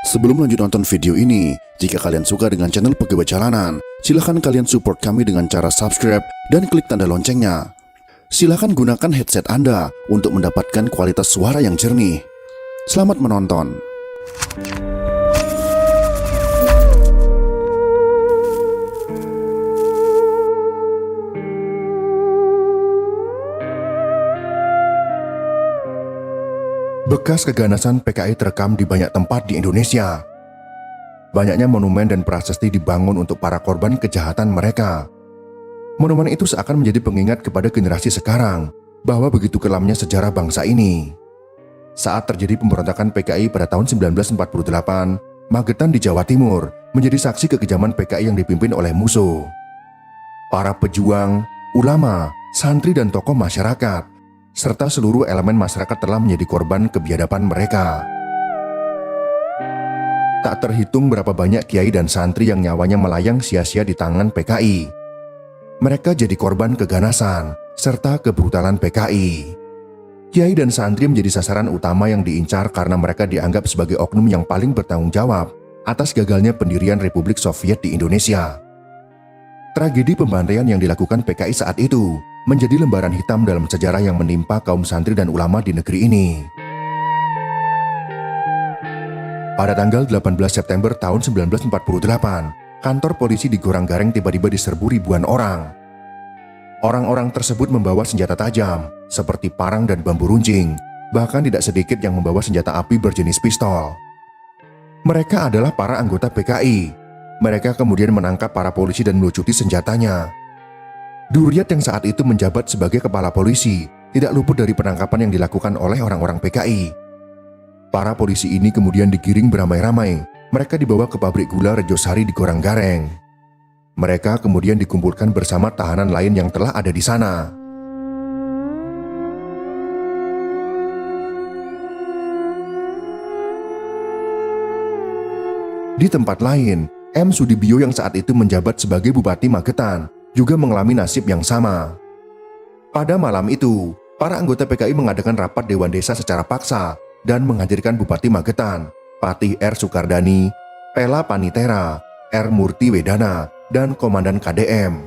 Sebelum lanjut nonton video ini, jika kalian suka dengan channel Pegawai Jalanan, silahkan kalian support kami dengan cara subscribe dan klik tanda loncengnya. Silahkan gunakan headset Anda untuk mendapatkan kualitas suara yang jernih. Selamat menonton. Bekas keganasan PKI terekam di banyak tempat di Indonesia. Banyaknya monumen dan prasasti dibangun untuk para korban kejahatan mereka. Monumen itu seakan menjadi pengingat kepada generasi sekarang bahwa begitu kelamnya sejarah bangsa ini. Saat terjadi pemberontakan PKI pada tahun 1948, Magetan di Jawa Timur menjadi saksi kekejaman PKI yang dipimpin oleh musuh. Para pejuang, ulama, santri dan tokoh masyarakat serta seluruh elemen masyarakat telah menjadi korban kebiadaban mereka. Tak terhitung berapa banyak kiai dan santri yang nyawanya melayang sia-sia di tangan PKI. Mereka jadi korban keganasan serta kebrutalan PKI. Kiai dan santri menjadi sasaran utama yang diincar karena mereka dianggap sebagai oknum yang paling bertanggung jawab atas gagalnya pendirian Republik Soviet di Indonesia. Tragedi pembantaian yang dilakukan PKI saat itu menjadi lembaran hitam dalam sejarah yang menimpa kaum santri dan ulama di negeri ini. Pada tanggal 18 September tahun 1948, kantor polisi di Goranggareng tiba-tiba diserbu ribuan orang. Orang-orang tersebut membawa senjata tajam, seperti parang dan bambu runcing, bahkan tidak sedikit yang membawa senjata api berjenis pistol. Mereka adalah para anggota PKI. Mereka kemudian menangkap para polisi dan melucuti senjatanya. Duryat yang saat itu menjabat sebagai kepala polisi tidak luput dari penangkapan yang dilakukan oleh orang-orang PKI. Para polisi ini kemudian digiring beramai-ramai. Mereka dibawa ke pabrik gula Rejosari di Goranggareng. Mereka kemudian dikumpulkan bersama tahanan lain yang telah ada di sana. Di tempat lain, M. Sudibyo yang saat itu menjabat sebagai Bupati Magetan juga mengalami nasib yang sama. Pada malam itu, para anggota PKI mengadakan rapat Dewan Desa secara paksa dan menghadirkan Bupati Magetan, Patih R. Sukardani, Pela Panitera, R. Murti Wedana, dan Komandan KDM.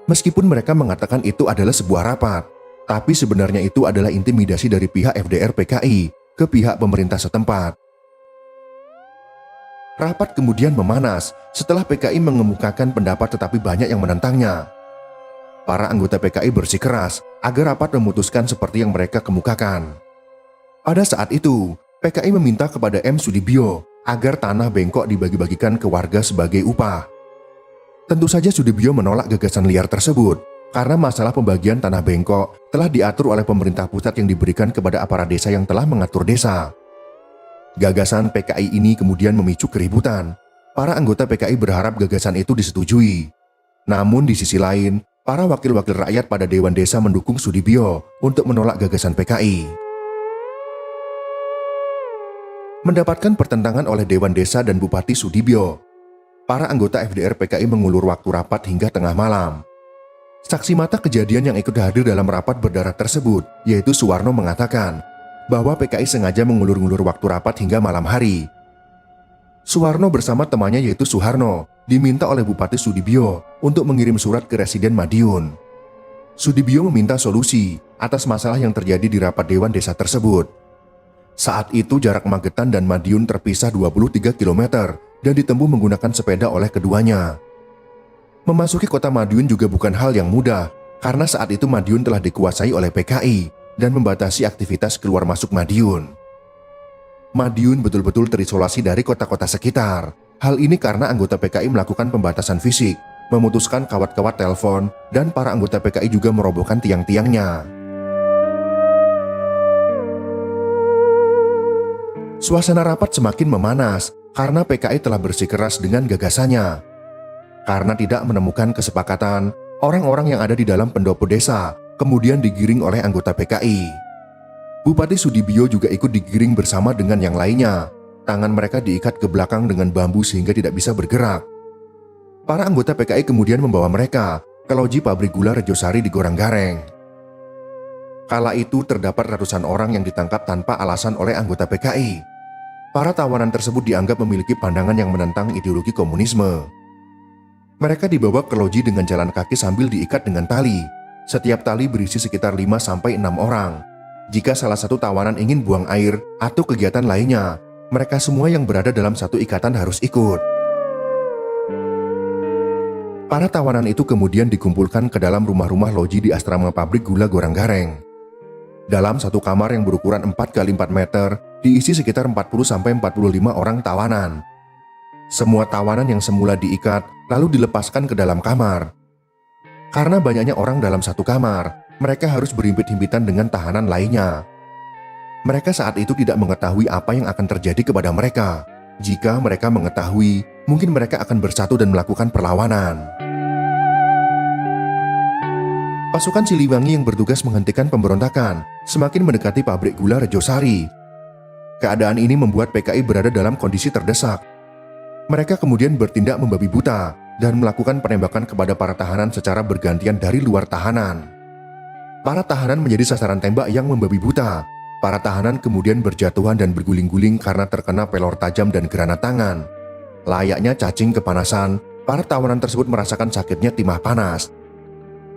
Meskipun mereka mengatakan itu adalah sebuah rapat, tapi sebenarnya itu adalah intimidasi dari pihak FDR PKI ke pihak pemerintah setempat. Rapat kemudian memanas setelah PKI mengemukakan pendapat tetapi banyak yang menentangnya. Para anggota PKI bersikeras agar rapat memutuskan seperti yang mereka kemukakan. Pada saat itu, PKI meminta kepada M. Sudibyo agar tanah bengkok dibagi-bagikan ke warga sebagai upah. Tentu saja Sudibyo menolak gagasan liar tersebut karena masalah pembagian tanah bengkok telah diatur oleh pemerintah pusat yang diberikan kepada aparat desa yang telah mengatur desa. Gagasan PKI ini kemudian memicu keributan. Para anggota PKI berharap gagasan itu disetujui. Namun di sisi lain, para wakil-wakil rakyat pada Dewan Desa mendukung Sudibyo untuk menolak gagasan PKI. Mendapatkan pertentangan oleh Dewan Desa dan Bupati Sudibyo, para anggota FDR PKI mengulur waktu rapat hingga tengah malam. Saksi mata kejadian yang ikut hadir dalam rapat berdarah tersebut, yaitu Suwarno, mengatakan bahwa PKI sengaja mengulur-ngulur waktu rapat hingga malam hari. Suwarno bersama temannya yaitu Suharno diminta oleh Bupati Sudibyo untuk mengirim surat ke Residen Madiun. Sudibyo meminta solusi atas masalah yang terjadi di rapat Dewan Desa tersebut. Saat itu jarak Magetan dan Madiun terpisah 23 km dan ditempuh menggunakan sepeda oleh keduanya. Memasuki kota Madiun juga bukan hal yang mudah karena saat itu Madiun telah dikuasai oleh PKI dan membatasi aktivitas keluar masuk Madiun. Madiun betul-betul terisolasi dari kota-kota sekitar. Hal ini karena anggota PKI melakukan pembatasan fisik, memutuskan kawat-kawat telepon, dan para anggota PKI juga merobohkan tiang-tiangnya. Suasana rapat semakin memanas karena PKI telah bersikeras dengan gagasannya. Karena tidak menemukan kesepakatan, orang-orang yang ada di dalam pendopo desa kemudian digiring oleh anggota PKI. Bupati Sudibyo juga ikut digiring bersama dengan yang lainnya. Tangan mereka diikat ke belakang dengan bambu sehingga tidak bisa bergerak. Para anggota PKI kemudian membawa mereka ke loji pabrik gula Rejosari di Goranggareng. Kala itu terdapat ratusan orang yang ditangkap tanpa alasan oleh anggota PKI. Para tawanan tersebut dianggap memiliki pandangan yang menentang ideologi komunisme. Mereka dibawa ke loji dengan jalan kaki sambil diikat dengan tali. Setiap tali berisi sekitar 5-6 orang. Jika salah satu tawanan ingin buang air atau kegiatan lainnya, mereka semua yang berada dalam satu ikatan harus ikut. Para tawanan itu kemudian dikumpulkan ke dalam rumah-rumah loji di asrama pabrik gula Goranggareng. Dalam satu kamar yang berukuran 4x4 meter, diisi sekitar 40-45 orang tawanan. Semua tawanan yang semula diikat, lalu dilepaskan ke dalam kamar. Karena banyaknya orang dalam satu kamar, mereka harus berhimpit-himpitan dengan tahanan lainnya. Mereka saat itu tidak mengetahui apa yang akan terjadi kepada mereka. Jika mereka mengetahui, mungkin mereka akan bersatu dan melakukan perlawanan. Pasukan Siliwangi yang bertugas menghentikan pemberontakan semakin mendekati pabrik gula Rejosari. Keadaan ini membuat PKI berada dalam kondisi terdesak. Mereka kemudian bertindak membabi buta dan melakukan penembakan kepada para tahanan secara bergantian dari luar tahanan. Para tahanan menjadi sasaran tembak yang membabi buta. Para tahanan kemudian berjatuhan dan berguling-guling karena terkena pelor tajam dan granat tangan. Layaknya cacing kepanasan, para tawanan tersebut merasakan sakitnya timah panas.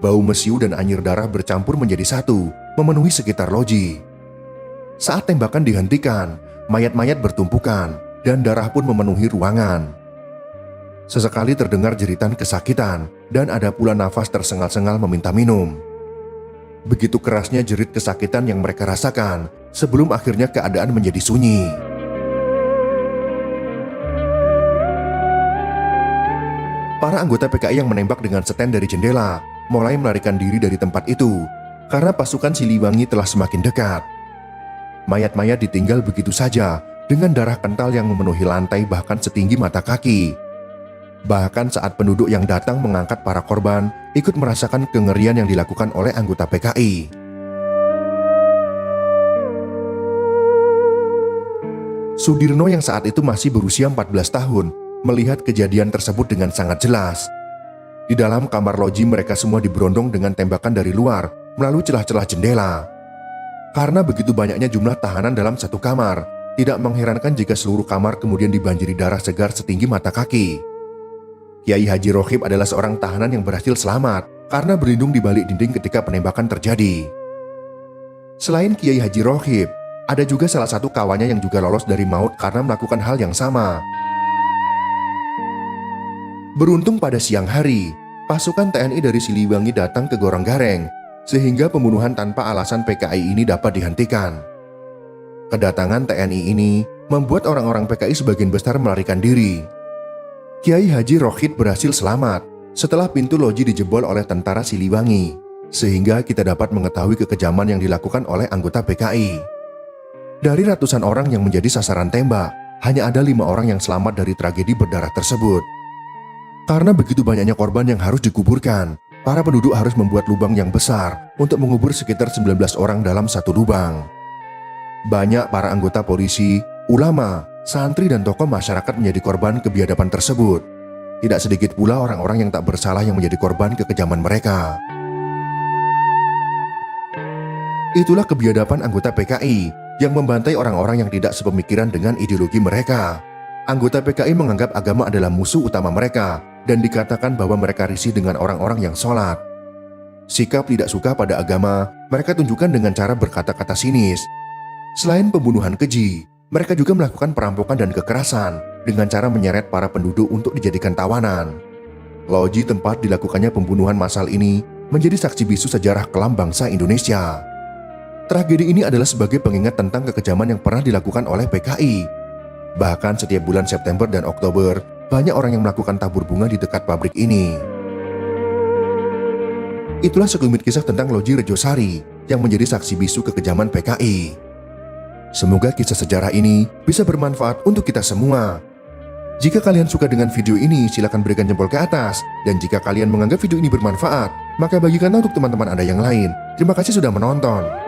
Bau mesiu dan anyir darah bercampur menjadi satu, memenuhi sekitar loji. Saat tembakan dihentikan, mayat-mayat bertumpukan, dan darah pun memenuhi ruangan. Sesekali terdengar jeritan kesakitan, dan ada pula nafas tersengal-sengal meminta minum. Begitu kerasnya jerit kesakitan yang mereka rasakan, sebelum akhirnya keadaan menjadi sunyi. Para anggota PKI yang menembak dengan seten dari jendela mulai melarikan diri dari tempat itu karena pasukan Siliwangi telah semakin dekat. Mayat-mayat ditinggal begitu saja dengan darah kental yang memenuhi lantai bahkan setinggi mata kaki. Bahkan saat penduduk yang datang mengangkat para korban ikut merasakan kengerian yang dilakukan oleh anggota PKI. Sudirno yang saat itu masih berusia 14 tahun melihat kejadian tersebut dengan sangat jelas. Di dalam kamar loji mereka semua diberondong dengan tembakan dari luar melalui celah-celah jendela. Karena begitu banyaknya jumlah tahanan dalam satu kamar, tidak mengherankan jika seluruh kamar kemudian dibanjiri darah segar setinggi mata kaki. Kiai Haji Rohib adalah seorang tahanan yang berhasil selamat karena berlindung di balik dinding ketika penembakan terjadi. Selain Kiai Haji Rohib, ada juga salah satu kawannya yang juga lolos dari maut karena melakukan hal yang sama. Beruntung pada siang hari, pasukan TNI dari Siliwangi datang ke Goranggareng, sehingga pembunuhan tanpa alasan PKI ini dapat dihentikan. Kedatangan TNI ini membuat orang-orang PKI sebagian besar melarikan diri. Kiai Haji Rohid berhasil selamat setelah pintu loji dijebol oleh tentara Siliwangi, sehingga kita dapat mengetahui kekejaman yang dilakukan oleh anggota PKI. Dari ratusan orang yang menjadi sasaran tembak, hanya ada 5 orang yang selamat dari tragedi berdarah tersebut. Karena begitu banyaknya korban yang harus dikuburkan, para penduduk harus membuat lubang yang besar untuk mengubur sekitar 19 orang dalam satu lubang. Banyak para anggota polisi, ulama, santri dan tokoh masyarakat menjadi korban kebiadaban tersebut. Tidak sedikit pula orang-orang yang tak bersalah yang menjadi korban kekejaman mereka. Itulah kebiadaban anggota PKI yang membantai orang-orang yang tidak sepemikiran dengan ideologi mereka. Anggota PKI menganggap agama adalah musuh utama mereka dan dikatakan bahwa mereka risih dengan orang-orang yang sholat. Sikap tidak suka pada agama mereka tunjukkan dengan cara berkata-kata sinis. Selain pembunuhan keji, mereka juga melakukan perampokan dan kekerasan dengan cara menyeret para penduduk untuk dijadikan tawanan. Loji tempat dilakukannya pembunuhan massal ini menjadi saksi bisu sejarah kelam bangsa Indonesia. Tragedi ini adalah sebagai pengingat tentang kekejaman yang pernah dilakukan oleh PKI. Bahkan setiap bulan September dan Oktober, banyak orang yang melakukan tabur bunga di dekat pabrik ini. Itulah sekelumit kisah tentang Loji Rejosari yang menjadi saksi bisu kekejaman PKI. Semoga kisah sejarah ini bisa bermanfaat untuk kita semua. Jika kalian suka dengan video ini, silakan berikan jempol ke atas. Dan jika kalian menganggap video ini bermanfaat, maka bagikanlah untuk teman-teman Anda yang lain. Terima kasih sudah menonton.